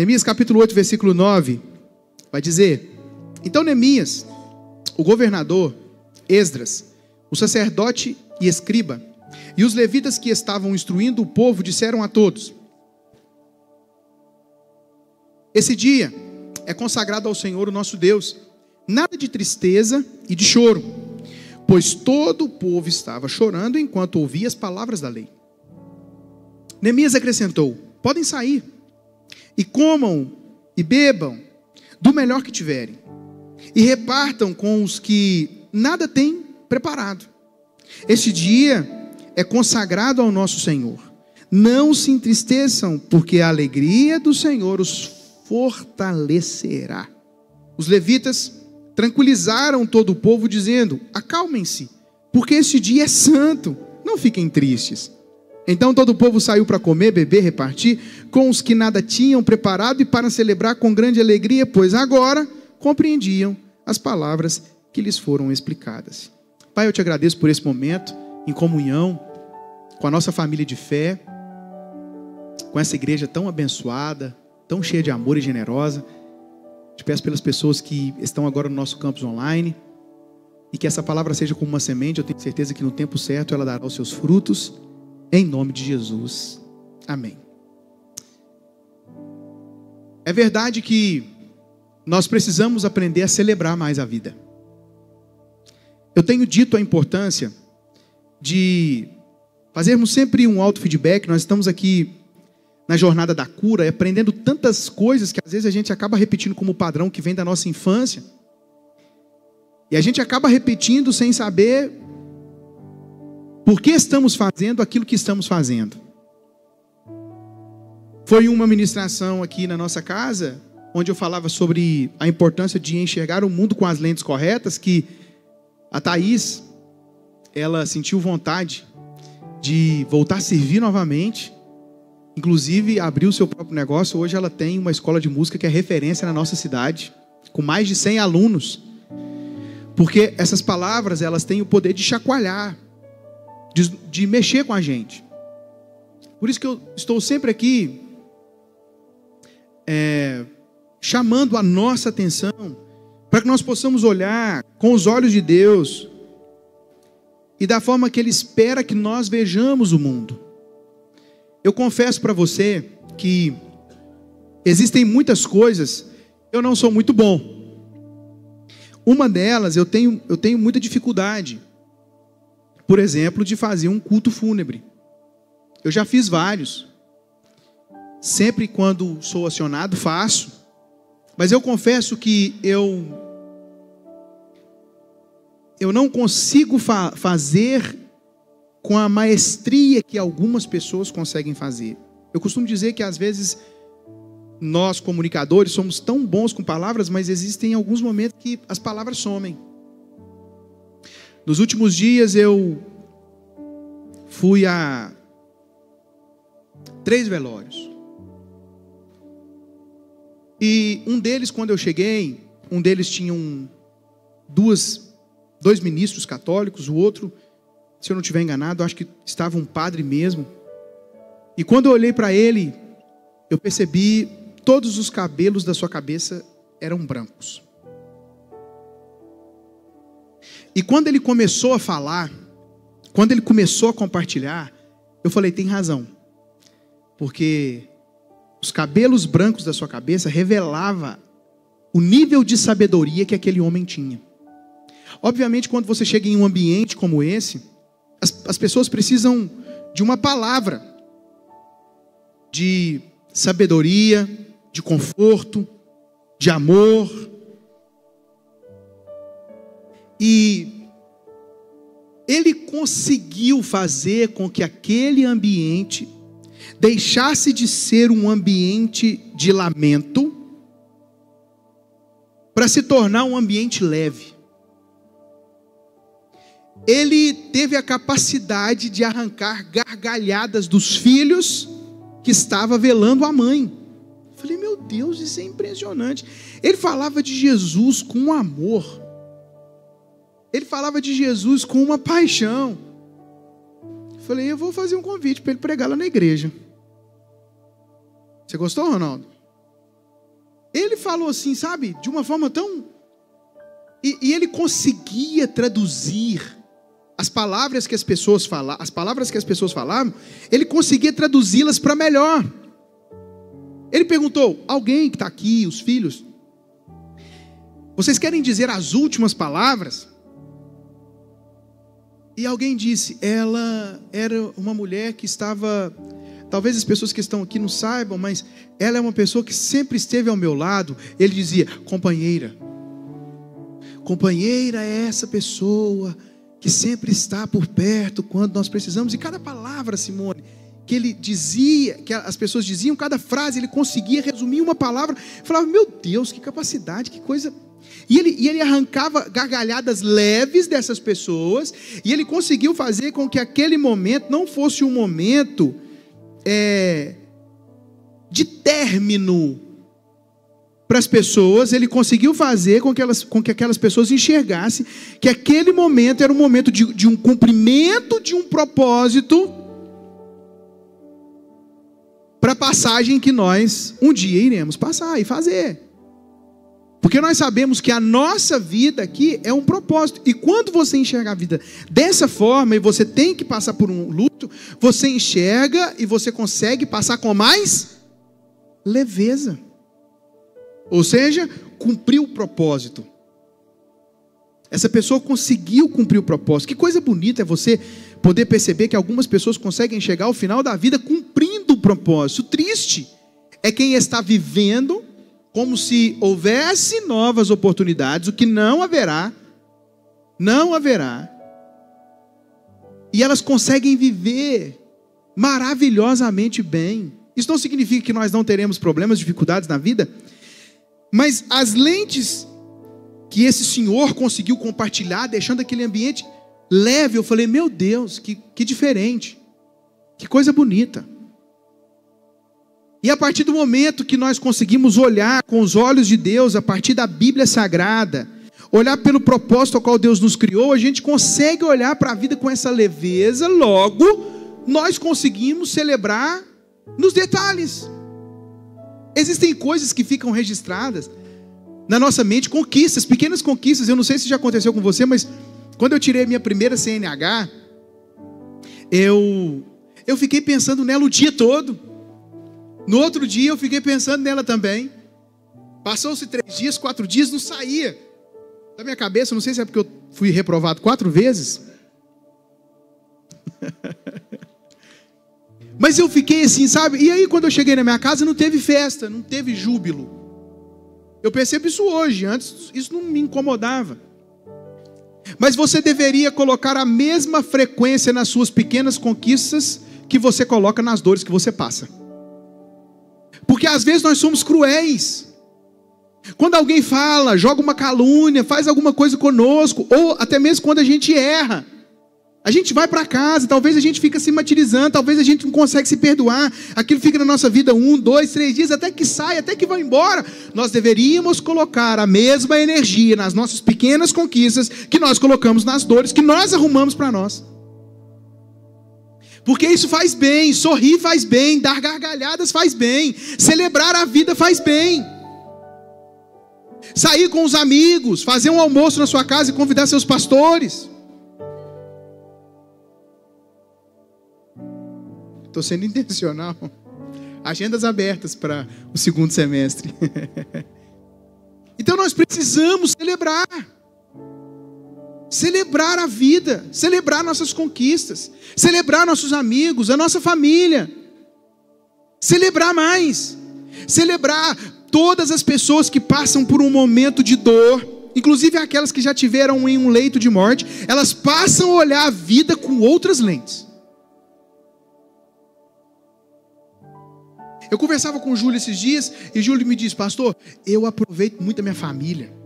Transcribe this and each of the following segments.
Neemias capítulo 8, versículo 9, vai dizer: então Neemias, o governador, Esdras, o sacerdote e escriba, e os levitas que estavam instruindo o povo, disseram a todos: esse dia é consagrado ao Senhor, o nosso Deus, nada de tristeza e de choro, pois todo o povo estava chorando enquanto ouvia as palavras da lei. Neemias acrescentou: podem sair, e comam e bebam do melhor que tiverem, e repartam com os que nada têm preparado. Este dia é consagrado ao nosso Senhor. Não se entristeçam, porque a alegria do Senhor os fortalecerá. Os levitas tranquilizaram todo o povo, dizendo: acalmem-se, porque este dia é santo, não fiquem tristes. Então todo o povo saiu para comer, beber, repartir com os que nada tinham preparado, e para celebrar com grande alegria, pois agora compreendiam as palavras que lhes foram explicadas. Pai, eu te agradeço por esse momento em comunhão com a nossa família de fé, com essa igreja tão abençoada, tão cheia de amor e generosa. Te peço pelas pessoas que estão agora no nosso campus online, e que essa palavra seja como uma semente. Eu tenho certeza que no tempo certo ela dará os seus frutos, em nome de Jesus, amém. É verdade que nós precisamos aprender a celebrar mais a vida. Eu tenho dito a importância de fazermos sempre um auto-feedback. Nós estamos aqui na jornada da cura, aprendendo tantas coisas que às vezes a gente acaba repetindo como padrão que vem da nossa infância. E a gente acaba repetindo sem saber por que estamos fazendo aquilo que estamos fazendo. Foi uma ministração aqui na nossa casa, onde eu falava sobre a importância de enxergar o mundo com as lentes corretas, que a Thaís, ela sentiu vontade de voltar a servir novamente. Inclusive abriu o seu próprio negócio. Hoje ela tem uma escola de música que é referência na nossa cidade, com mais de 100 alunos. Porque essas palavras, elas têm o poder de chacoalhar, de mexer com a gente. Por isso que eu estou sempre aqui chamando a nossa atenção, para que nós possamos olhar com os olhos de Deus e da forma que Ele espera que nós vejamos o mundo. Eu confesso para você que existem muitas coisas que eu não sou muito bom. Uma delas, eu tenho muita dificuldade, por exemplo, de fazer um culto fúnebre. Eu já fiz vários. Sempre quando sou acionado, faço. Mas eu confesso que eu não consigo fazer com a maestria que algumas pessoas conseguem fazer. Eu costumo dizer que às vezes nós, comunicadores, somos tão bons com palavras, mas existem alguns momentos que as palavras somem. Nos últimos dias eu fui a 3 velórios. E um deles, quando eu cheguei, um deles tinha dois ministros católicos, o outro, se eu não estiver enganado, acho que estava um padre mesmo. E quando eu olhei para ele, eu percebi todos os cabelos da sua cabeça eram brancos. E quando ele começou a falar, quando ele começou a compartilhar, eu falei: tem razão. Porque os cabelos brancos da sua cabeça revelava o nível de sabedoria que aquele homem tinha. Obviamente, quando você chega em um ambiente como esse, as pessoas precisam de uma palavra de sabedoria, de conforto, de amor. E ele conseguiu fazer com que aquele ambiente deixasse de ser um ambiente de lamento para se tornar um ambiente leve. Ele teve a capacidade de arrancar gargalhadas dos filhos que estava velando a mãe. Eu falei: meu Deus, isso é impressionante. Ele falava de Jesus com amor. Ele falava de Jesus com uma paixão. Eu falei: eu vou fazer um convite para ele pregar lá na igreja. Você gostou, Ronaldo? ele falou assim, sabe, de uma forma tão... E ele conseguia traduzir as palavras que as pessoas falavam, ele conseguia traduzi-las para melhor. Ele perguntou, alguém que está aqui, os filhos, vocês querem dizer as últimas palavras? E alguém disse, ela era uma mulher que estava... Talvez as pessoas que estão aqui não saibam, mas ela é uma pessoa que sempre esteve ao meu lado. Ele dizia, companheira. Companheira é essa pessoa que sempre está por perto quando nós precisamos. E cada palavra, Simone, que ele dizia, que as pessoas diziam, cada frase, ele conseguia resumir uma palavra. Eu falava, meu Deus, que capacidade, que coisa... E ele arrancava gargalhadas leves dessas pessoas, e ele conseguiu fazer com que aquele momento não fosse um momento de término para as pessoas. Ele conseguiu fazer com que aquelas pessoas enxergassem que aquele momento era um momento de um cumprimento de um propósito para a passagem que nós um dia iremos passar e fazer. Porque nós sabemos que a nossa vida aqui é um propósito. E quando você enxerga a vida dessa forma, e você tem que passar por um luto, você enxerga e você consegue passar com mais leveza. Ou seja, cumpriu o propósito. Essa pessoa conseguiu cumprir o propósito. Que coisa bonita é você poder perceber que algumas pessoas conseguem chegar ao final da vida cumprindo o propósito. Triste é quem está vivendo como se houvesse novas oportunidades, o que não haverá. E elas conseguem viver maravilhosamente bem. Isso não significa que nós não teremos problemas, dificuldades na vida, mas as lentes que esse senhor conseguiu compartilhar, deixando aquele ambiente leve, eu falei, meu Deus, que diferente, que coisa bonita. E a partir do momento que nós conseguimos olhar com os olhos de Deus, a partir da Bíblia Sagrada, olhar pelo propósito ao qual Deus nos criou, a gente consegue olhar para a vida com essa leveza, logo, nós conseguimos celebrar nos detalhes. Existem coisas que ficam registradas na nossa mente, conquistas, pequenas conquistas. Eu não sei se já aconteceu com você, mas quando eu tirei a minha primeira CNH, eu fiquei pensando nela o dia todo. No outro dia eu fiquei pensando nela também. Passou-se 3 dias, 4 dias, não saía da minha cabeça. Não sei se é porque eu fui reprovado 4 vezes. Mas eu fiquei assim, sabe? E aí quando eu cheguei na minha casa não teve festa, não teve júbilo. Eu percebo isso hoje. Antes isso não me incomodava. Mas você deveria colocar a mesma frequência nas suas pequenas conquistas que você coloca nas dores que você passa. Porque às vezes nós somos cruéis. Quando alguém fala, joga uma calúnia, faz alguma coisa conosco, ou até mesmo quando a gente erra, a gente vai para casa, talvez a gente fica se martirizando, talvez a gente não consegue se perdoar, aquilo fica na nossa vida 1, 2, 3 dias, até que sai, até que vai embora. Nós deveríamos colocar a mesma energia nas nossas pequenas conquistas que nós colocamos nas dores que nós arrumamos para nós. Porque isso faz bem, sorrir faz bem, dar gargalhadas faz bem, celebrar a vida faz bem. Sair com os amigos, fazer um almoço na sua casa e convidar seus pastores. Estou sendo intencional. Agendas abertas para o 2º semestre. Então nós precisamos celebrar. Celebrar a vida, celebrar nossas conquistas, celebrar nossos amigos, a nossa família, celebrar mais, celebrar todas as pessoas que passam por um momento de dor, inclusive aquelas que já tiveram em um leito de morte, elas passam a olhar a vida com outras lentes. Eu conversava com o Júlio esses dias, e o Júlio me disse, pastor, eu aproveito muito a minha família.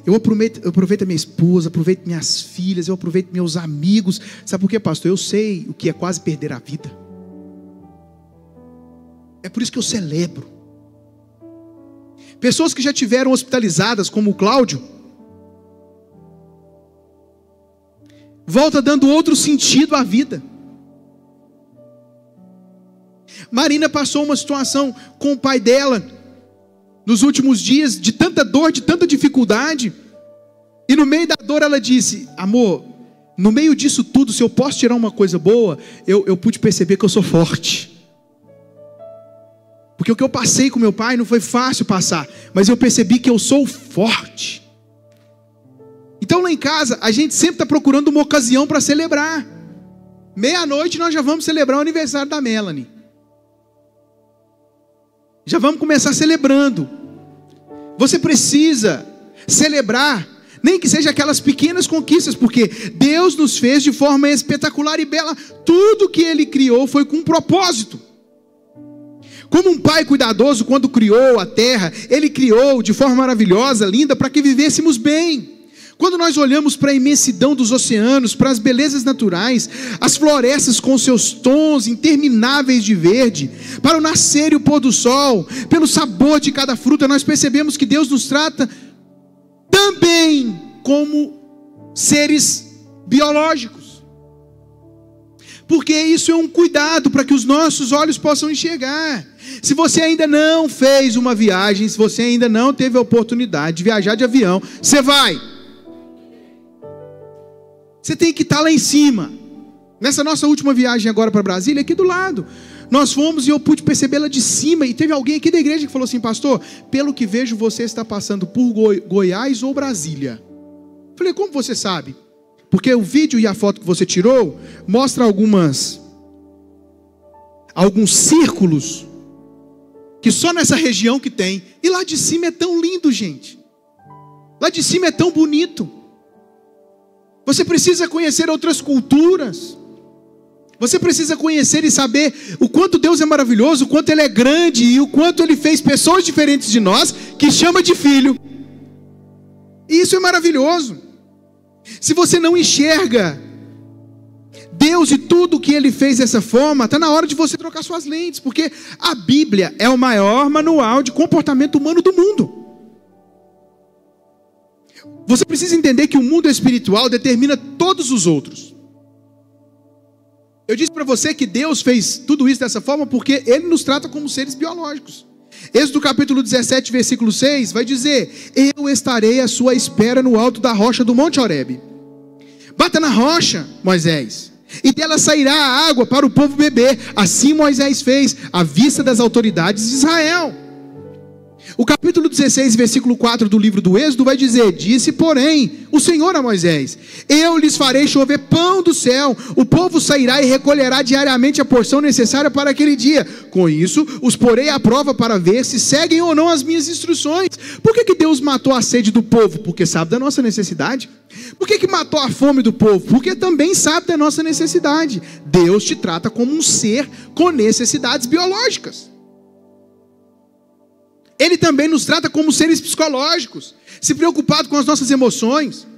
Eu aproveito a minha esposa, aproveito minhas filhas, eu aproveito meus amigos. Sabe por quê, pastor? Eu sei o que é quase perder a vida. É por isso que eu celebro. Pessoas que já tiveram hospitalizadas, como o Cláudio, volta dando outro sentido à vida. Marina passou uma situação com o pai dela, nos últimos dias, de tanta dor, de tanta dificuldade. E no meio da dor ela disse: amor, no meio disso tudo, se eu posso tirar uma coisa boa, eu pude perceber que eu sou forte. Porque o que eu passei com meu pai não foi fácil passar, mas eu percebi que eu sou forte. Então lá em casa, a gente sempre está procurando uma ocasião para celebrar. Meia-noite nós já vamos celebrar o aniversário da Melanie. Já vamos começar celebrando. Você precisa celebrar, nem que seja aquelas pequenas conquistas, porque Deus nos fez de forma espetacular e bela. Tudo que Ele criou foi com um propósito. Como um pai cuidadoso, quando criou a terra, Ele criou de forma maravilhosa, linda, para que vivêssemos bem. Quando nós olhamos para a imensidão dos oceanos, para as belezas naturais, as florestas com seus tons intermináveis de verde, para o nascer e o pôr do sol, pelo sabor de cada fruta, nós percebemos que Deus nos trata também como seres biológicos. Porque isso é um cuidado para que os nossos olhos possam enxergar. Se você ainda não fez uma viagem, se você ainda não teve a oportunidade de viajar de avião, você vai. Você tem que estar lá em cima. Nessa nossa última viagem agora para Brasília, aqui do lado, nós fomos e eu pude percebê-la de cima. E teve alguém aqui da igreja que falou assim: pastor, pelo que vejo você está passando por Goiás ou Brasília. Eu falei: como você sabe? Porque o vídeo e a foto que você tirou mostra alguns círculos que só nessa região que tem. E lá de cima é tão lindo, gente. Lá de cima é tão bonito. Você precisa conhecer outras culturas. Você precisa conhecer e saber o quanto Deus é maravilhoso, o quanto Ele é grande e o quanto Ele fez pessoas diferentes de nós, que chama de filho. E isso é maravilhoso. Se você não enxerga Deus e tudo que Ele fez dessa forma, está na hora de você trocar suas lentes, porque a Bíblia é o maior manual de comportamento humano do mundo. Você precisa entender que o mundo espiritual determina todos os outros. Eu disse para você que Deus fez tudo isso dessa forma porque Ele nos trata como seres biológicos. Êxodo capítulo 17, versículo 6, vai dizer: eu estarei à sua espera no alto da rocha do Monte Horebe. Bata na rocha, Moisés, e dela sairá a água para o povo beber. Assim Moisés fez à vista das autoridades de Israel. O capítulo 16, versículo 4 do livro do Êxodo vai dizer: disse, porém, o Senhor a Moisés: eu lhes farei chover pão do céu, o povo sairá e recolherá diariamente a porção necessária para aquele dia. Com isso, os porei à prova para ver se seguem ou não as minhas instruções. Por que Deus matou a sede do povo? Porque sabe da nossa necessidade. Por que matou a fome do povo? Porque também sabe da nossa necessidade. Deus te trata como um ser com necessidades biológicas. Ele também nos trata como seres psicológicos, se preocupado com as nossas emoções.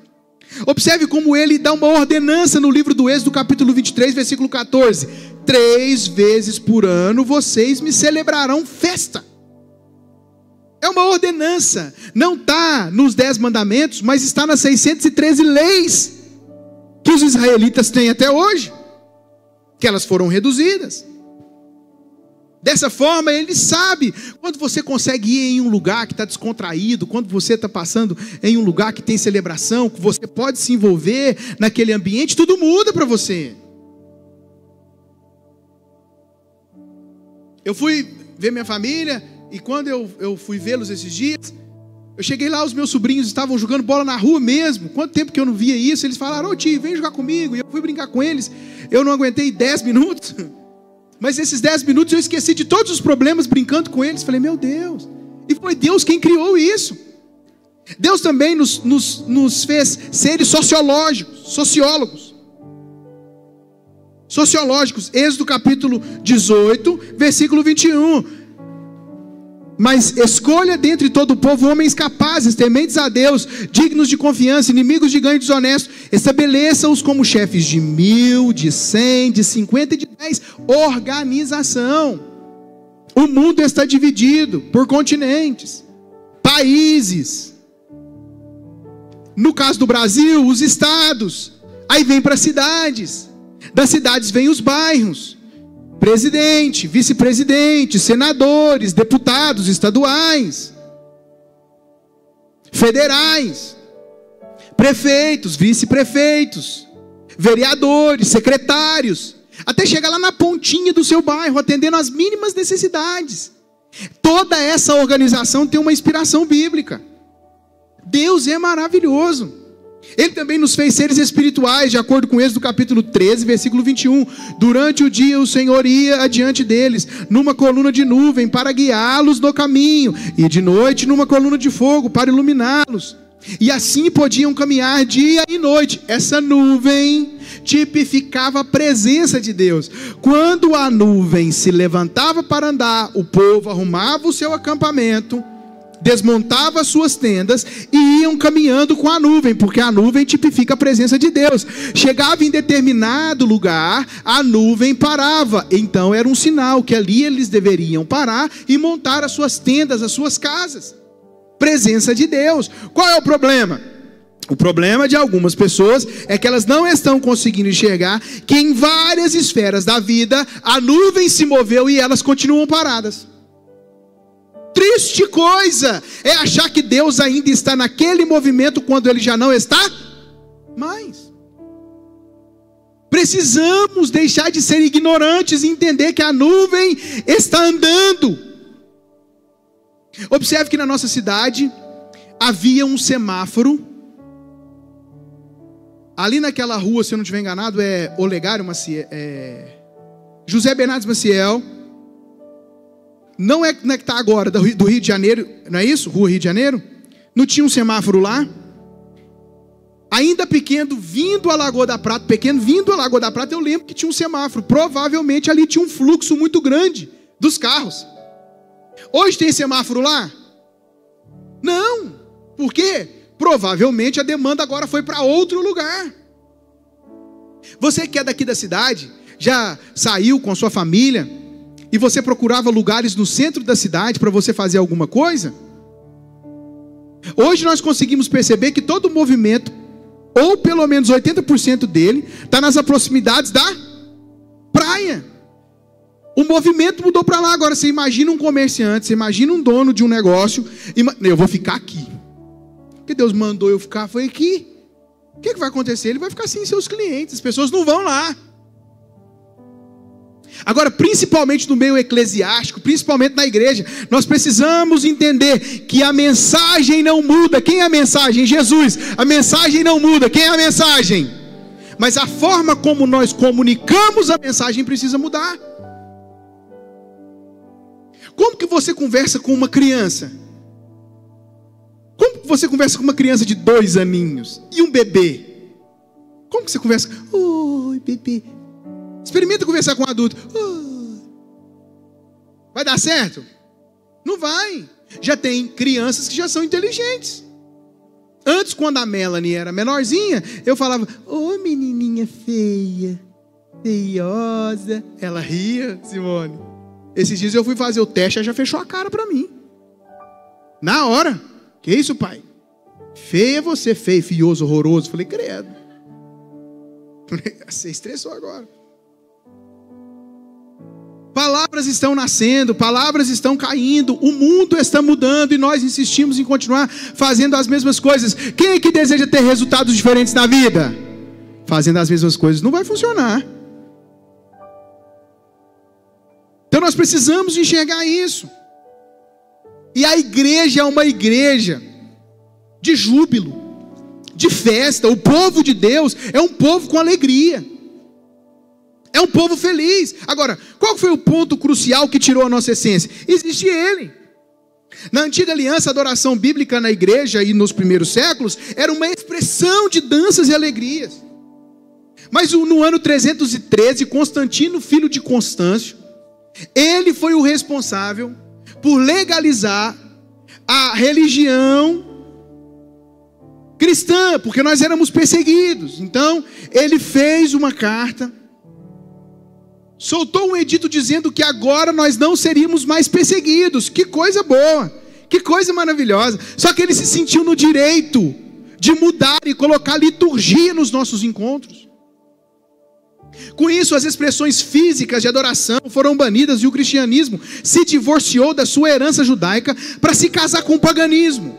Observe como Ele dá uma ordenança no livro do Êxodo, capítulo 23, versículo 14. 3 vezes por ano vocês me celebrarão festa. É uma ordenança. Não está nos 10 mandamentos, mas está nas 613 leis que os israelitas têm até hoje, que elas foram reduzidas. Dessa forma, Ele sabe quando você consegue ir em um lugar que está descontraído, quando você está passando em um lugar que tem celebração, que você pode se envolver naquele ambiente, tudo muda para você. Eu fui ver minha família e quando eu fui vê-los esses dias, eu cheguei lá, os meus sobrinhos estavam jogando bola na rua mesmo. Quanto tempo que eu não via isso? Eles falaram: ô tio, vem jogar comigo. E eu fui brincar com eles. Eu não aguentei 10 minutos. Mas esses 10 minutos eu esqueci de todos os problemas brincando com eles. Falei: meu Deus. E foi Deus quem criou isso. Deus também nos fez seres sociólogos. Êxodo capítulo 18, versículo 21. Mas escolha dentre todo o povo homens capazes, tementes a Deus, dignos de confiança, inimigos de ganho desonesto. Estabeleça-os como chefes de 1000, de 100, de 50 e de 10. Organização. O mundo está dividido por continentes, países. No caso do Brasil, os estados. Aí vem para as cidades. Das cidades vem os bairros. Presidente, vice-presidente, senadores, deputados estaduais. federais, prefeitos, vice-prefeitos, vereadores, secretários, até chegar lá na pontinha do seu bairro, atendendo às mínimas necessidades. Toda essa organização tem uma inspiração bíblica. Deus é maravilhoso. Ele também nos fez seres espirituais, de acordo com Êxodo capítulo 13, versículo 21. Durante o dia o Senhor ia adiante deles, numa coluna de nuvem, para guiá-los no caminho, e de noite numa coluna de fogo, para iluminá-los. E assim podiam caminhar dia e noite. Essa nuvem tipificava a presença de Deus. Quando a nuvem se levantava para andar, o povo arrumava o seu acampamento, desmontava as suas tendas e iam caminhando com a nuvem, porque a nuvem tipifica a presença de Deus. Chegava em determinado lugar, a nuvem parava. Então era um sinal que ali eles deveriam parar e montar as suas tendas, as suas casas. Presença de Deus. Qual é o problema? O problema de algumas pessoas é que elas não estão conseguindo enxergar que em várias esferas da vida a nuvem se moveu e elas continuam paradas. Triste coisa é achar que Deus ainda está naquele movimento quando Ele já não está mais. Precisamos deixar de ser ignorantes e entender que a nuvem está andando. Observe que na nossa cidade havia um semáforo. Ali naquela rua, se eu não estiver enganado, é Olegário Maciel, José Bernardes Maciel. Não é que está agora, do Rio de Janeiro, não é isso? Rua Rio de Janeiro? Não tinha um semáforo lá? Ainda pequeno, vindo a Lagoa da Prata, eu lembro que tinha um semáforo. Provavelmente ali tinha um fluxo muito grande dos carros. Hoje tem semáforo lá? Não. Por quê? Provavelmente a demanda agora foi para outro lugar. Você que é daqui da cidade, já saiu com a sua família e você procurava lugares no centro da cidade para você fazer alguma coisa? Hoje nós conseguimos perceber que todo o movimento, ou pelo menos 80% dele, está nas proximidades da praia. O movimento mudou para lá. Agora você imagina um comerciante, você imagina um dono de um negócio, eu vou ficar aqui, porque Deus mandou eu ficar, foi aqui. O que vai acontecer? Ele vai ficar sem seus clientes, as pessoas não vão lá. Agora, principalmente no meio eclesiástico, principalmente na igreja, nós precisamos entender que a mensagem não muda. Quem é a mensagem? Jesus. A mensagem não muda. Quem é a mensagem? Mas a forma como nós comunicamos a mensagem precisa mudar. Como que você conversa com uma criança? Como que você conversa com uma criança de 2 aninhos? E um bebê? Como que você conversa? Oi, bebê. Experimenta conversar com um adulto. Vai dar certo? Não vai. Já tem crianças que já são inteligentes. Antes, quando a Melanie era menorzinha, eu falava: ô menininha feia, feiosa. Ela ria, Simone. Esses dias eu fui fazer o teste, ela já fechou a cara para mim. Na hora. Que isso, pai? Feia você, feio, fioso, horroroso. Falei: credo. Você estressou agora. Palavras estão nascendo, palavras estão caindo, o mundo está mudando e nós insistimos em continuar fazendo as mesmas coisas. Quem é que deseja ter resultados diferentes na vida? Fazendo as mesmas coisas não vai funcionar. Então nós precisamos enxergar isso. E a igreja é uma igreja de júbilo, de festa. O povo de Deus é um povo com alegria. É um povo feliz. Agora, qual foi o ponto crucial que tirou a nossa essência? Existe ele. Na antiga aliança, a adoração bíblica na igreja e nos primeiros séculos era uma expressão de danças e alegrias. Mas no ano 313, Constantino, filho de Constâncio, ele foi o responsável por legalizar a religião cristã, porque nós éramos perseguidos. Então, ele fez uma carta, soltou um edito dizendo que agora nós não seríamos mais perseguidos. Que coisa boa, que coisa maravilhosa. Só que ele se sentiu no direito de mudar e colocar liturgia nos nossos encontros. Com isso, as expressões físicas de adoração foram banidas e o cristianismo se divorciou da sua herança judaica para se casar com o paganismo.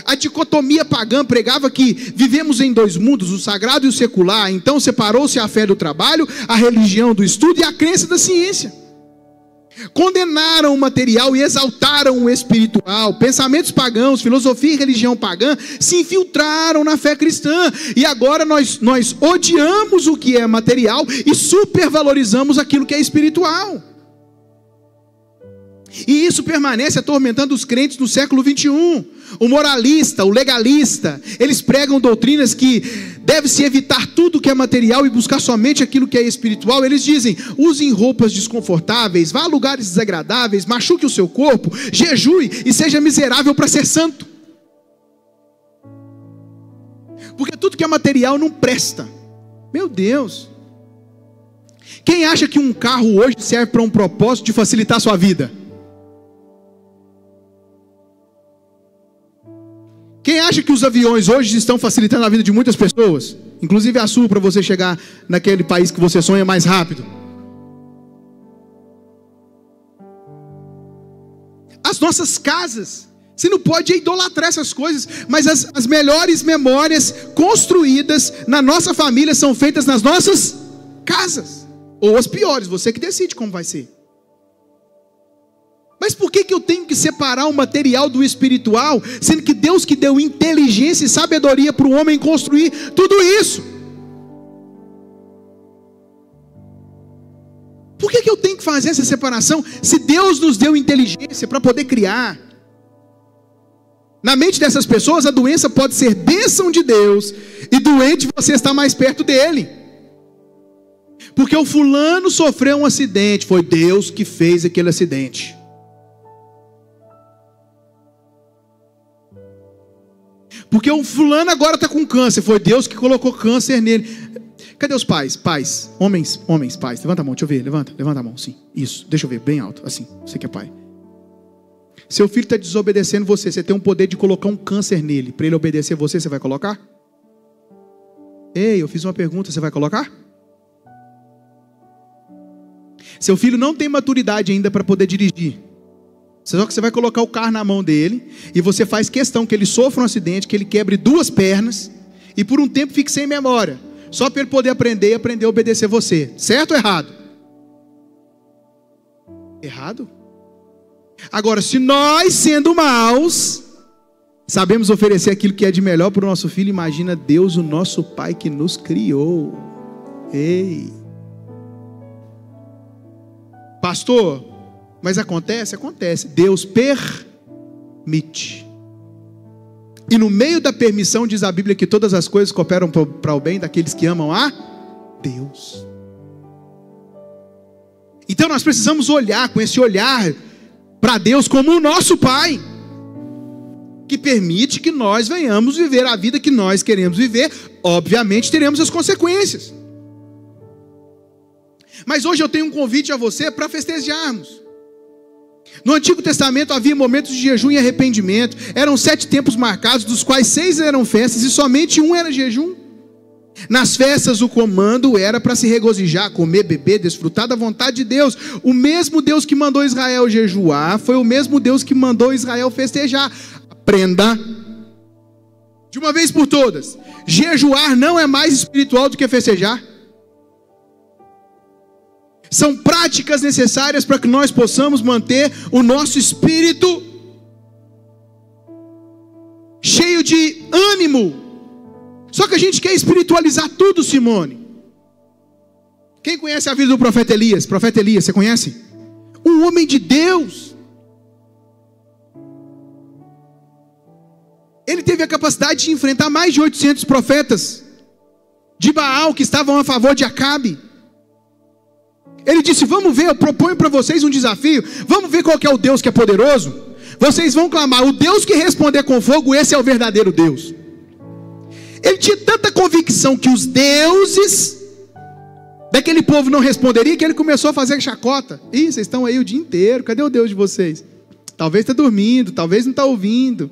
A dicotomia pagã pregava que vivemos em dois mundos, o sagrado e o secular. Então separou-se a fé do trabalho, a religião do estudo e a crença da ciência. Condenaram o material e exaltaram o espiritual. Pensamentos pagãos, filosofia e religião pagã se infiltraram na fé cristã. E agora nós odiamos o que é material e supervalorizamos aquilo que é espiritual. E isso permanece atormentando os crentes no século 21. O moralista, o legalista, eles pregam doutrinas que deve-se evitar tudo que é material e buscar somente aquilo que é espiritual. Eles dizem: usem roupas desconfortáveis, vá a lugares desagradáveis, machuque o seu corpo, jejue e seja miserável para ser santo. Porque tudo que é material não presta. Meu Deus. Quem acha que um carro hoje serve para um propósito de facilitar a sua vida? Quem acha que os aviões hoje estão facilitando a vida de muitas pessoas? Inclusive a sua, para você chegar naquele país que você sonha mais rápido. As nossas casas, você não pode idolatrar essas coisas, mas as melhores memórias construídas na nossa família são feitas nas nossas casas. Ou as piores, você que decide como vai ser. Mas por que eu tenho que separar o material do espiritual, sendo que Deus que deu inteligência e sabedoria para o homem construir tudo isso? Por que eu tenho que fazer essa separação, se Deus nos deu inteligência para poder criar? Na mente dessas pessoas, a doença pode ser bênção de Deus, e doente você está mais perto dele. Porque o fulano sofreu um acidente, foi Deus que fez aquele acidente. Porque o fulano agora está com câncer, foi Deus que colocou câncer nele. Cadê os pais? Pais, homens, pais. Levanta a mão, deixa eu ver, levanta a mão, sim. Isso, deixa eu ver, bem alto, assim, você que é pai. Seu filho está desobedecendo você tem um poder de colocar um câncer nele. Para ele obedecer você vai colocar? Ei, eu fiz uma pergunta, você vai colocar? Seu filho não tem maturidade ainda para poder dirigir. Só que você vai colocar o carro na mão dele, e você faz questão que ele sofra um acidente, que ele quebre 2 pernas, e por um tempo fique sem memória, só para ele poder aprender a obedecer você. Certo ou errado? Errado? Agora, se nós, sendo maus, sabemos oferecer aquilo que é de melhor para o nosso filho, imagina Deus, o nosso Pai que nos criou. Ei! Pastor, mas acontece? Acontece. Deus permite. E no meio da permissão diz a Bíblia que todas as coisas cooperam para o bem daqueles que amam a Deus. Então nós precisamos olhar com esse olhar para Deus como o nosso Pai, que permite que nós venhamos viver a vida que nós queremos viver. Obviamente teremos as consequências. Mas hoje eu tenho um convite a você para festejarmos. No Antigo Testamento havia momentos de jejum e arrependimento. Eram 7 tempos marcados, dos quais 6 eram festas e somente 1 era jejum. Nas festas o comando era para se regozijar, comer, beber, desfrutar da vontade de Deus. O mesmo Deus que mandou Israel jejuar foi o mesmo Deus que mandou Israel festejar. Aprenda de uma vez por todas: jejuar não é mais espiritual do que festejar. São práticas necessárias para que nós possamos manter o nosso espírito cheio de ânimo. Só que a gente quer espiritualizar tudo, Simone. Quem conhece a vida do profeta Elias? Profeta Elias, você conhece? Um homem de Deus. Ele teve a capacidade de enfrentar mais de 800 profetas de Baal que estavam a favor de Acabe. Ele disse: vamos ver, eu proponho para vocês um desafio. Vamos ver qual que é o Deus que é poderoso. Vocês vão clamar: o Deus que responder com fogo, esse é o verdadeiro Deus. Ele tinha tanta convicção que os deuses daquele povo não responderiam, que ele começou a fazer chacota. Ih, vocês estão aí o dia inteiro, cadê o Deus de vocês? Talvez está dormindo, talvez não está ouvindo.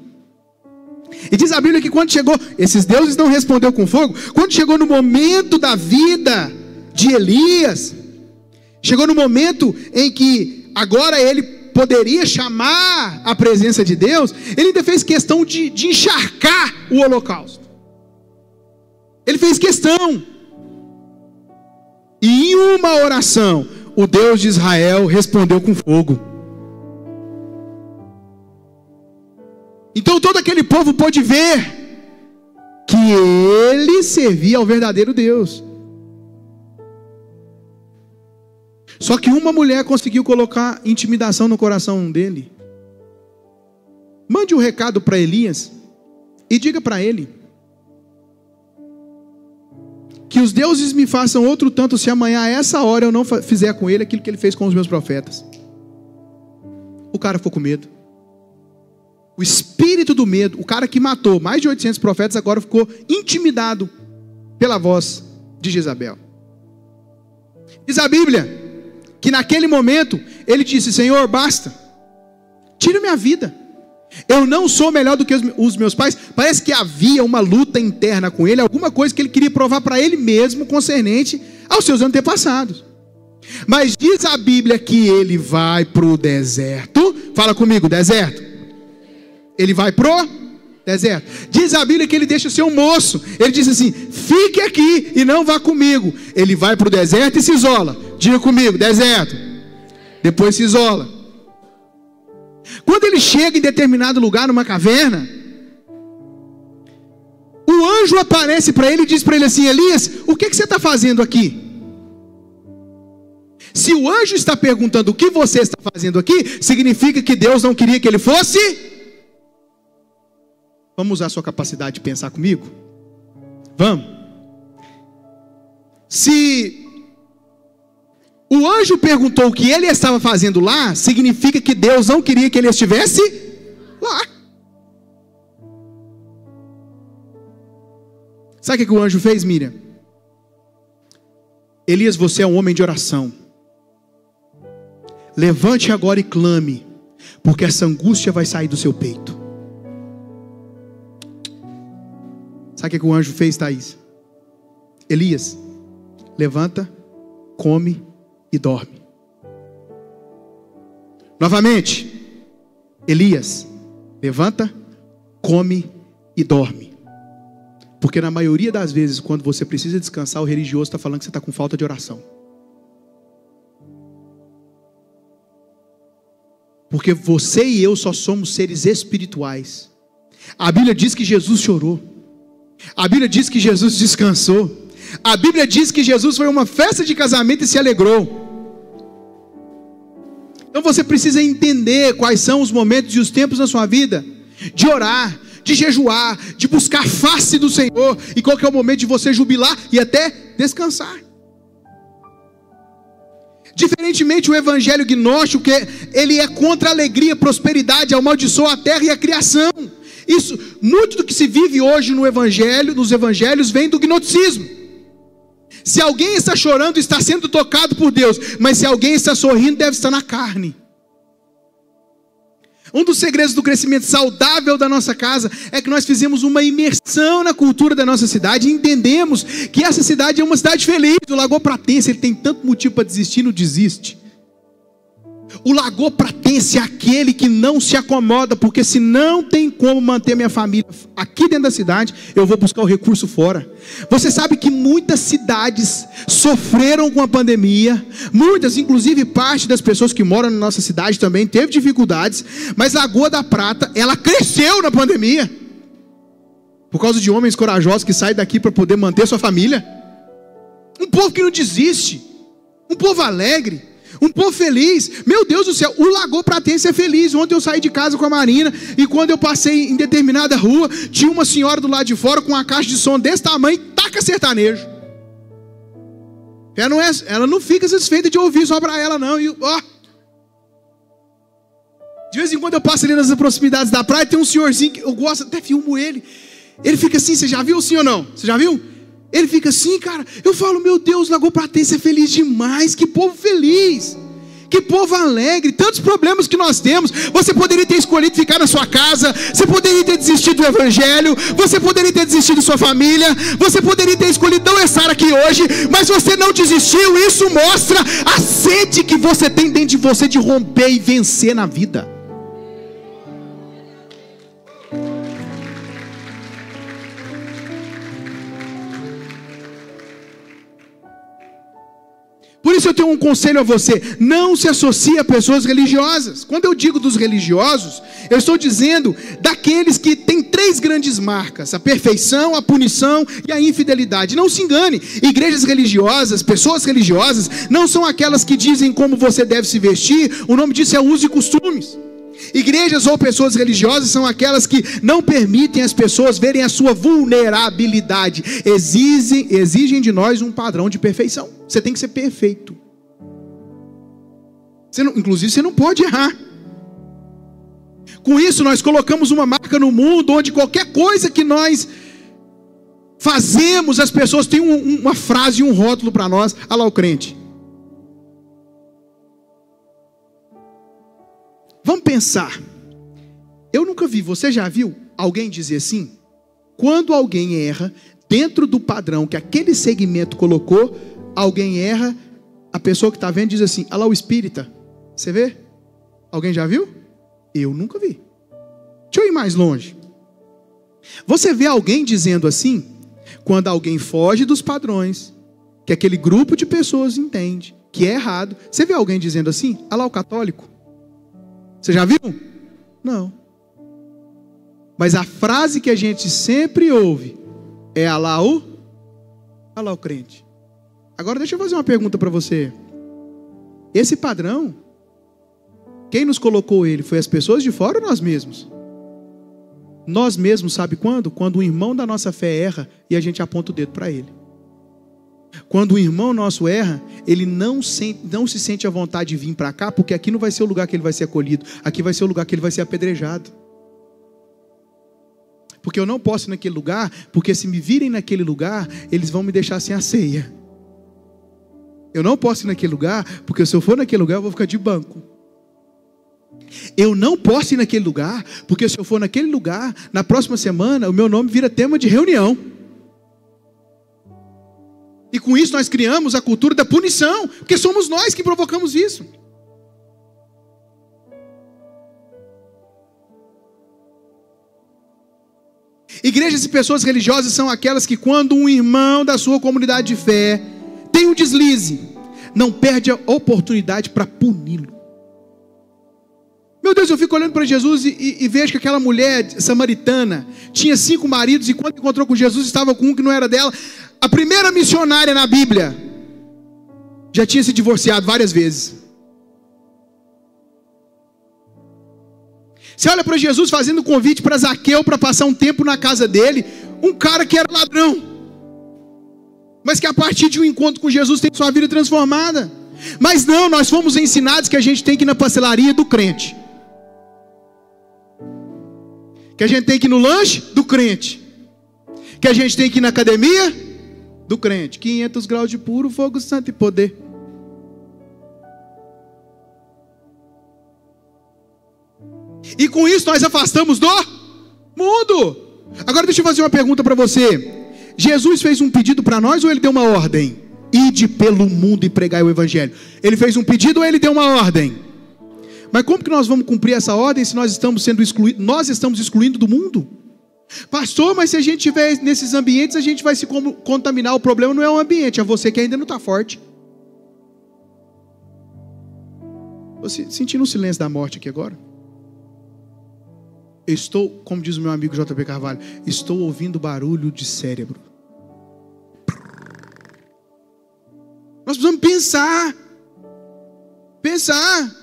E diz a Bíblia que quando chegou, esses deuses não responderam com fogo. Quando chegou no momento da vida de Elias, chegou no momento em que agora ele poderia chamar a presença de Deus, ele ainda fez questão de encharcar o holocausto. Ele fez questão. E em uma oração, o Deus de Israel respondeu com fogo. Então todo aquele povo pôde ver que ele servia ao verdadeiro Deus. Só que uma mulher conseguiu colocar intimidação no coração dele. Mande um recado para Elias e diga para ele que os deuses me façam outro tanto se amanhã a essa hora eu não fizer com ele aquilo que ele fez com os meus profetas. O cara ficou com medo. O espírito do medo, o cara que matou mais de 800 profetas, agora ficou intimidado pela voz de Jezabel. Diz a Bíblia que naquele momento ele disse: Senhor, basta, tira minha vida, eu não sou melhor do que os meus pais. Parece que havia uma luta interna com ele, alguma coisa que ele queria provar para ele mesmo concernente aos seus antepassados. Mas diz a Bíblia que ele vai para o deserto. Fala comigo, deserto. Ele vai pro deserto. Diz a Bíblia que ele deixa ser um moço. Ele diz assim: fique aqui e não vá comigo. Ele vai para o deserto e se isola. Diga comigo, deserto. Depois se isola. Quando ele chega em determinado lugar, numa caverna, o anjo aparece para ele e diz para ele assim: Elias, o que você está fazendo aqui? Se o anjo está perguntando o que você está fazendo aqui, significa que Deus não queria que ele fosse. Vamos usar a sua capacidade de pensar comigo? Vamos. Se o anjo perguntou o que ele estava fazendo lá, significa que Deus não queria que ele estivesse lá. Sabe o que o anjo fez, Miriam? Elias, você é um homem de oração. Levante agora e clame, porque essa angústia vai sair do seu peito. Sabe o que o anjo fez, Thaís? Elias, levanta, come e dorme. Novamente, Elias, levanta, come e dorme. Porque na maioria das vezes, quando você precisa descansar, o religioso está falando que você está com falta de oração. Porque você e eu só somos seres espirituais. A Bíblia diz que Jesus chorou. A Bíblia diz que Jesus descansou. A Bíblia diz que Jesus foi a uma festa de casamento e se alegrou. Então você precisa entender quais são os momentos e os tempos na sua vida de orar, de jejuar, de buscar a face do Senhor, e qual que é o momento de você jubilar e até descansar. Diferentemente, o evangelho gnóstico, que ele é contra a alegria, a prosperidade, amaldiçoa a terra e a criação. Isso, muito do que se vive hoje no evangelho, nos evangelhos, vem do gnosticismo. Se alguém está chorando, está sendo tocado por Deus, mas se alguém está sorrindo, deve estar na carne. Um dos segredos do crescimento saudável da nossa casa é que nós fizemos uma imersão na cultura da nossa cidade e entendemos que essa cidade é uma cidade feliz. O Lagopratense, ele tem tanto motivo para desistir, não desiste. O Lagopratense é aquele que não se acomoda, porque se não tem como manter minha família aqui dentro da cidade, eu vou buscar o recurso fora. Você sabe que muitas cidades sofreram com a pandemia, muitas, inclusive parte das pessoas que moram na nossa cidade também teve dificuldades, mas Lagoa da Prata, ela cresceu na pandemia, por causa de homens corajosos que saem daqui para poder manter sua família. Um povo que não desiste, um povo alegre, um povo feliz. Meu Deus do céu, o Lagopratense é feliz. Ontem eu saí de casa com a Marina, e quando eu passei em determinada rua, tinha uma senhora do lado de fora com uma caixa de som desse tamanho, taca sertanejo. Ela não fica satisfeita de ouvir só para ela não. De vez em quando eu passo ali nas proximidades da praia, tem um senhorzinho que eu gosto, até filmo ele. Ele fica assim, você já viu sim ou não? Você já viu? Ele fica assim, cara. Eu falo, meu Deus, Lagopratense é feliz demais. Que povo feliz. Que povo alegre, tantos problemas que nós temos. Você poderia ter escolhido ficar na sua casa, você poderia ter desistido do evangelho, você poderia ter desistido da sua família, você poderia ter escolhido não estar aqui hoje, mas você não desistiu. Isso mostra a sede que você tem dentro de você de romper e vencer na vida. Por isso eu tenho um conselho a você: não se associe a pessoas religiosas. Quando eu digo dos religiosos, eu estou dizendo daqueles que têm 3 grandes marcas: a perfeição, a punição e a infidelidade. Não se engane, igrejas religiosas, pessoas religiosas, não são aquelas que dizem como você deve se vestir. O nome disso é uso e costumes. Igrejas ou pessoas religiosas são aquelas que não permitem as pessoas verem a sua vulnerabilidade. Exigem de nós um padrão de perfeição. Você tem que ser perfeito. Inclusive você não pode errar. Com isso nós colocamos uma marca no mundo onde qualquer coisa que nós fazemos, as pessoas têm uma frase e um rótulo para nós: "Ah lá o crente". Vamos pensar. Eu nunca vi, você já viu alguém dizer assim? Quando alguém erra dentro do padrão que aquele segmento colocou, alguém erra, a pessoa que está vendo diz assim: "Ah lá o espírita". Você vê? Alguém já viu? Eu nunca vi. Deixa eu ir mais longe. Você vê alguém dizendo assim quando alguém foge dos padrões que aquele grupo de pessoas entende que é errado? Você vê alguém dizendo assim? "Ah lá o católico". Você já viu? Não. Mas a frase que a gente sempre ouve é "Ah lá o crente". Agora deixa eu fazer uma pergunta para você. Esse padrão, quem nos colocou ele? Foi as pessoas de fora ou nós mesmos? Nós mesmos, sabe quando? Quando um irmão da nossa fé erra e a gente aponta o dedo para ele. Quando um irmão nosso erra, ele não se sente à vontade de vir para cá, porque aqui não vai ser o lugar que ele vai ser acolhido, aqui vai ser o lugar que ele vai ser apedrejado. Porque eu não posso ir naquele lugar, porque se me virem naquele lugar, eles vão me deixar sem a ceia. Eu não posso ir naquele lugar, porque se eu for naquele lugar eu vou ficar de banco. Eu não posso ir naquele lugar, porque se eu for naquele lugar, na próxima semana o meu nome vira tema de reunião. E com isso nós criamos a cultura da punição, porque somos nós que provocamos isso. Igrejas e pessoas religiosas são aquelas que, quando um irmão da sua comunidade de fé tem um deslize, não perde a oportunidade para puni-lo. Meu Deus, eu fico olhando para Jesus e vejo que aquela mulher samaritana tinha 5 maridos, e quando encontrou com Jesus estava com um que não era dela. A primeira missionária na Bíblia já tinha se divorciado várias vezes. Você olha para Jesus fazendo convite para Zaqueu para passar um tempo na casa dele, um cara que era ladrão, mas que a partir de um encontro com Jesus tem sua vida transformada. Mas não, nós fomos ensinados que a gente tem que ir na pastelaria do crente, que a gente tem que ir no lanche do crente, que a gente tem que ir na academia do crente. 500 graus de puro fogo santo e poder. E com isso nós afastamos do mundo. Agora deixa eu fazer uma pergunta para você. Jesus fez um pedido para nós ou ele deu uma ordem? Ide pelo mundo e pregai o evangelho. Ele fez um pedido ou ele deu uma ordem? Mas como que nós vamos cumprir essa ordem se nós estamos sendo excluídos? Nós estamos excluindo do mundo. Pastor, mas se a gente estiver nesses ambientes, a gente vai se contaminar. O problema não é o ambiente, é você que ainda não está forte. Você sentindo o silêncio da morte aqui agora? Eu estou, como diz o meu amigo JP Carvalho, estou ouvindo barulho de cérebro. Nós precisamos pensar.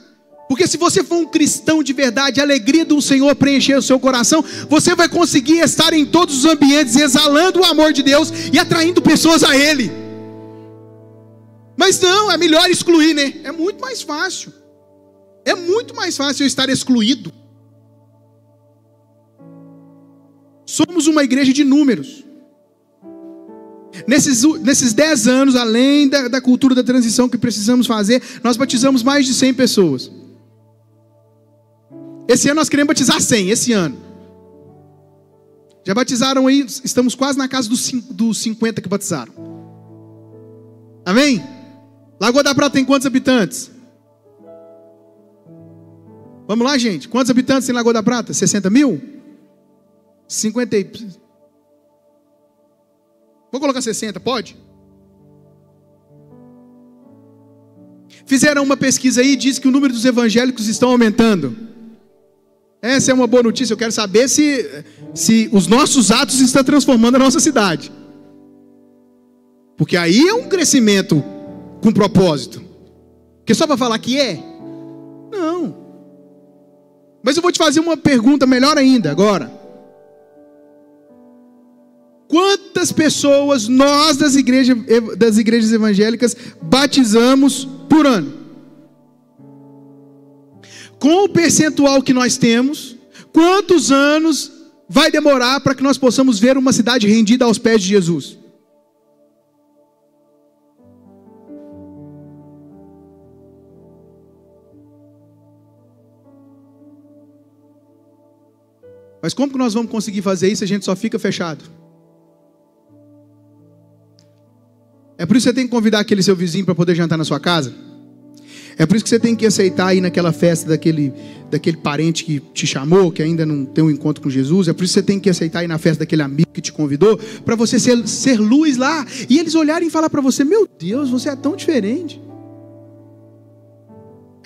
Porque se você for um cristão de verdade, a alegria do Senhor preencher o seu coração, você vai conseguir estar em todos os ambientes, exalando o amor de Deus e atraindo pessoas a Ele. Mas não, é melhor excluir, né? É muito mais fácil. É muito mais fácil eu estar excluído. Somos uma igreja de números. Nesses 10 anos, além da cultura da transição que precisamos fazer, nós batizamos mais de 100 pessoas. Esse ano nós queremos batizar 100, esse ano. Já batizaram aí, estamos quase na casa dos 50 que batizaram. Amém? Lagoa da Prata tem quantos habitantes? Vamos lá, gente. Quantos habitantes tem Lagoa da Prata? 60 mil? 50 e... Vou colocar 60, pode? Fizeram uma pesquisa aí e diz que o número dos evangélicos estão aumentando. Essa é uma boa notícia. Eu quero saber se os nossos atos estão transformando a nossa cidade. Porque aí é um crescimento com propósito. Porque só para falar que é? Não. Mas eu vou te fazer uma pergunta melhor ainda agora. Quantas pessoas nós das igrejas evangélicas batizamos por ano? Com o percentual que nós temos, quantos anos vai demorar para que nós possamos ver uma cidade rendida aos pés de Jesus? Mas como que nós vamos conseguir fazer isso se a gente só fica fechado? É por isso que você tem que convidar aquele seu vizinho para poder jantar na sua casa? É por isso que você tem que aceitar ir naquela festa daquele parente que te chamou, que ainda não tem um encontro com Jesus? É por isso que você tem que aceitar ir na festa daquele amigo que te convidou, para você ser luz lá, e eles olharem e falar para você: meu Deus, você é tão diferente.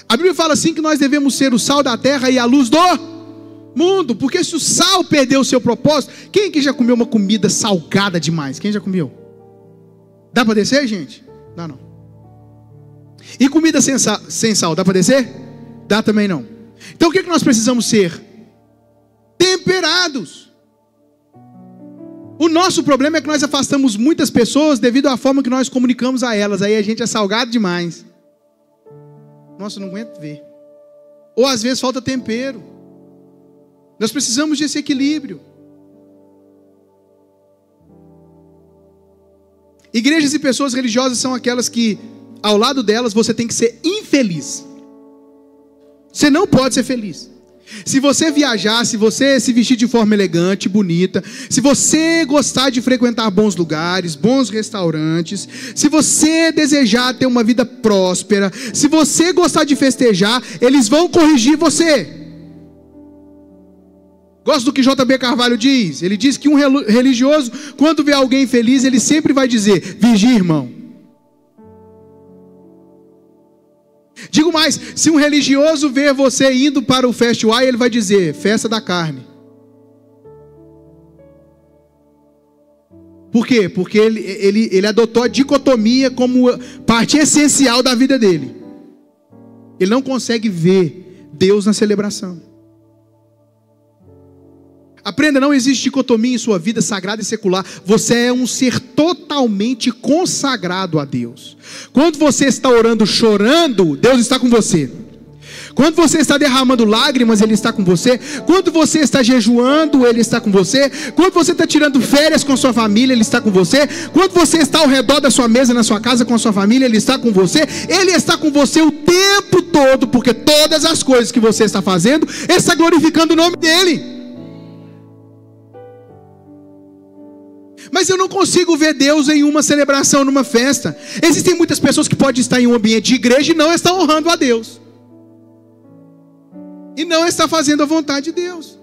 A Bíblia fala assim que nós devemos ser o sal da terra e a luz do mundo, porque se o sal perdeu o seu propósito... Quem aqui já comeu uma comida salgada demais? Quem já comeu? Dá para descer, gente? Dá não. E comida sem sal, dá para descer? Dá também não. Então o que nós precisamos ser? Temperados. O nosso problema é que nós afastamos muitas pessoas devido à forma que nós comunicamos a elas. Aí a gente é salgado demais. Nossa, eu não aguento ver. Ou às vezes falta tempero. Nós precisamos desse equilíbrio. Igrejas e pessoas religiosas são aquelas que, ao lado delas, você tem que ser infeliz. Você não pode ser feliz. Se você viajar, se você se vestir de forma elegante, bonita, se você gostar de frequentar bons lugares, bons restaurantes, se você desejar ter uma vida próspera, se você gostar de festejar, eles vão corrigir você. Gosto do que J.B. Carvalho diz. Ele diz que um religioso, quando vê alguém feliz, ele sempre vai dizer: vigia, irmão. Digo mais, se um religioso ver você indo para o festival, ele vai dizer: festa da carne. Por quê? Porque ele adotou a dicotomia como parte essencial da vida dele. Ele não consegue ver Deus na celebração. Aprenda, não existe dicotomia em sua vida sagrada e secular. Você é um ser totalmente consagrado a Deus. Quando você está orando chorando, Deus está com você. Quando você está derramando lágrimas, Ele está com você. Quando você está jejuando, Ele está com você. Quando você está tirando férias com sua família, Ele está com você. Quando você está ao redor da sua mesa, na sua casa com a sua família, Ele está com você. Ele está com você o tempo todo, porque todas as coisas que você está fazendo, Ele está glorificando o nome dEle. Mas eu não consigo ver Deus em uma celebração, numa festa. Existem muitas pessoas que podem estar em um ambiente de igreja e não estão honrando a Deus. E não está fazendo a vontade de Deus.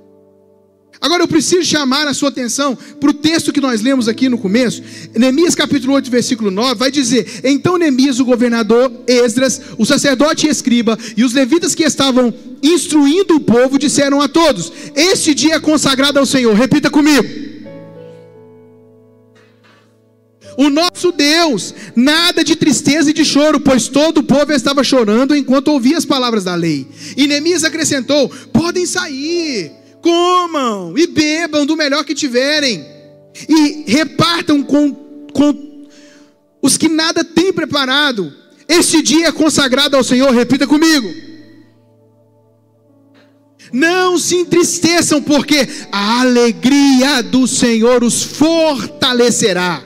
Agora eu preciso chamar a sua atenção para o texto que nós lemos aqui no começo. Neemias capítulo 8, versículo 9, vai dizer: então Neemias, o governador, Esdras, o sacerdote e escriba, e os levitas que estavam instruindo o povo, disseram a todos: este dia é consagrado ao Senhor. Repita comigo: o nosso Deus, nada de tristeza e de choro, pois todo o povo estava chorando enquanto ouvia as palavras da lei. E Neemias acrescentou: podem sair, comam e bebam do melhor que tiverem, e repartam com os que nada têm preparado. Este dia é consagrado ao Senhor. Repita comigo: não se entristeçam, porque a alegria do Senhor os fortalecerá.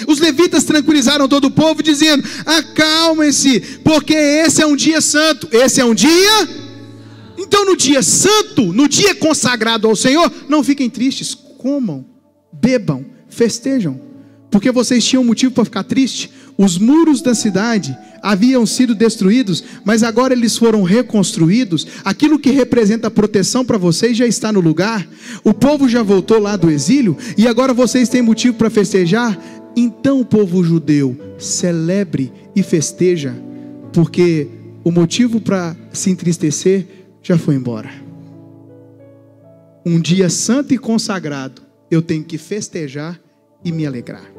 Os levitas tranquilizaram todo o povo, dizendo: acalmem-se, porque esse é um dia santo. Esse é um dia. Então, no dia santo, no dia consagrado ao Senhor, não fiquem tristes, comam, bebam, festejam, porque vocês tinham motivo para ficar triste. Os muros da cidade haviam sido destruídos, mas agora eles foram reconstruídos. Aquilo que representa proteção para vocês já está no lugar. O povo já voltou lá do exílio, e agora vocês têm motivo para festejar. Então o povo judeu celebre e festeja, porque o motivo para se entristecer já foi embora. Um dia santo e consagrado, eu tenho que festejar e me alegrar.